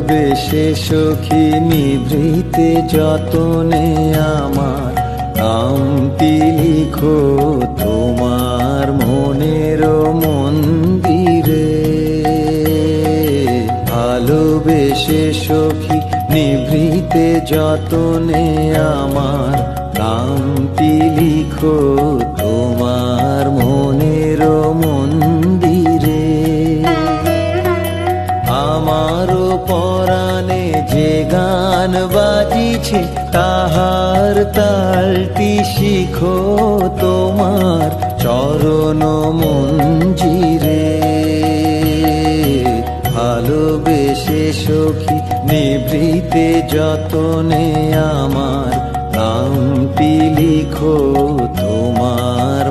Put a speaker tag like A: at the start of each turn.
A: ভালোবেসে সখী নিভৃতে যতনে আমার নামটি লিখো তোমার মনের মন্দিরে। ভালোবেসে সখী নিভৃতে যতনে আমার নামটি লিখো তোমার মনের মন্দিরে। আমারও পরাণে যে গান বাজিছে তাহার তালটি শিখো তোমার চরণ মঞ্জিরে। ভালোবেসে সখী নিভৃতে যতনে আমার নামটি লিখো তোমার